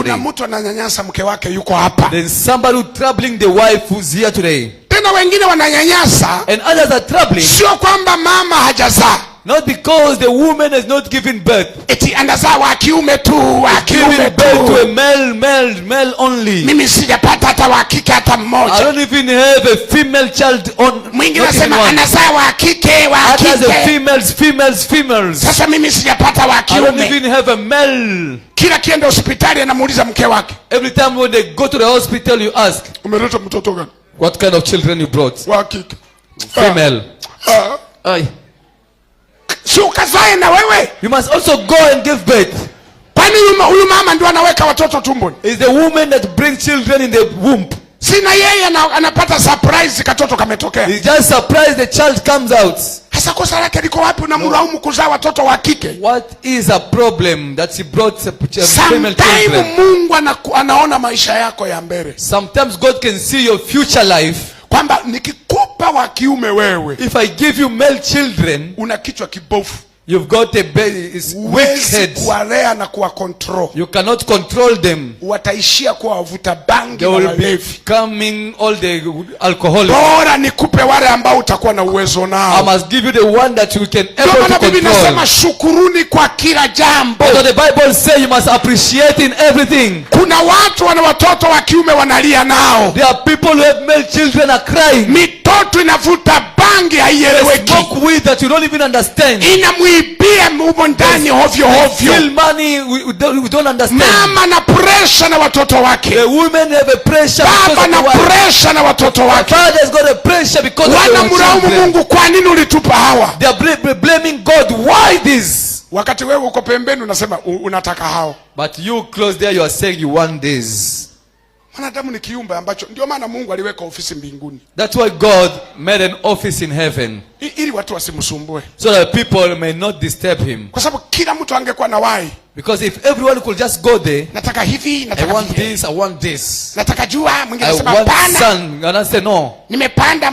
Kuna mtu ananyanyasa mke wake yuko hapa. There's somebody who troubling the wife who's here today. Tena wengine wananyanyasa. And others are troubling. Sio kwamba mama hajazaa. Not because the woman has not given birth. Eti anazaa wa kiume tu, wa kiume giving birth to a male only. Mimi sijapata hata wa kike hata mmoja. I don't even have a female child on. Mwingine anasema anazaa wa kike, wa kike. Others females. Sasa mimi sijapata wa kiume. I don't even have a male. Kila kienda hospitali anamuuliza mke wake. Every time when they go to the hospital you ask, umeleta mtoto gani? What kind of children you brought? Wa kike. Female. Aye. Si ukazae na wewe. You must also go and give birth. Kwani huyu mama ndio anaweka watoto tumboni? Is the woman that brings children in the womb. Sina yeye anapata surprise katoto kametokea. He just surprised the child comes out. Hasa kosa lake liko wapi unamlaumu kuzaa watoto wa kike? What is a problem that she brought female children? Sometimes Mungu anaona maisha yako ya mbele. Sometimes God can see your future life. Kwamba nikikupa wa kiume wewe, if I give you male children, una kichwa kibofu. You've got a weak head. Kuwalea na kuwa control. You cannot control them. Wataishia kuwa wavuta bangi. They will be coming all the alcoholics. Bora nikupe wale ambao utakuwa na uwezo nao. I must give you the one that you can able to control. Biblia inasema shukuruni kwa kila jambo. So the Bible says you must appreciate in everything. Kuna watu wana watoto wa kiume wanalia nao. There are people who have male children are crying. Mitoto inavuta bangi haieleweki. Smoke weed that you don't even understand. Inamuibia mumo ndani hovyo. Steal money we don't understand. Mama na pressure na watoto wake. The women have a pressure because baba na pressure na watoto wake. Father's got a pressure because of their children. Wanamlaumu Mungu, kwa nini ulitupa hawa? They are blaming God, why this? Wakati wewe uko pembeni unasema unataka hao. But you close there, you are saying you want this. Mwanadamu ni kiumbe ambacho ndio maana Mungu aliweka ofisi mbinguni. That's why God made an office in heaven. Ili watu wasimsumbue. So that people may not disturb him. Kwa sababu kila mtu angekuwa na wai. Because if everyone could just go there, nataka hivi, nataka I want this, I want this. Nataka jua, mwingine anasema pana. I want sun, and I say no. Nimepanda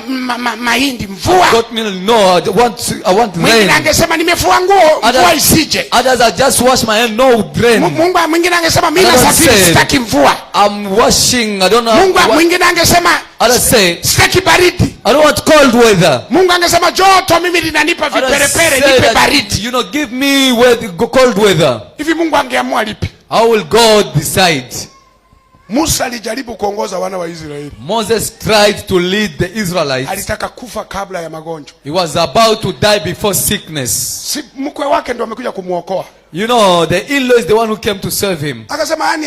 mahindi mvua. God mean no, I want rain. Mwingine angesema nimefua nguo, mvua isije. Others are just wash my hand, no rain. Mungu mwingine angesema mimi nasafiri sitaki mvua. I'm washing, I don't know. Mungu mwingine angesema others say sitaki baridi. I don't want cold weather. Mungu angesema joto mimi linanipa viperepere, nipe baridi. You know, give me cold weather. Hivi Mungu angeamua lipi? How will God decide? Musa alijaribu kuongoza wana wa Israeli. Moses tried to lead the Israelites. Alitaka kufa kabla ya magonjwa. He was about to die before sickness. Si mkwe wake ndio amekuja kumuokoa. You know, the in-law is the one who came to serve him. Akasema yani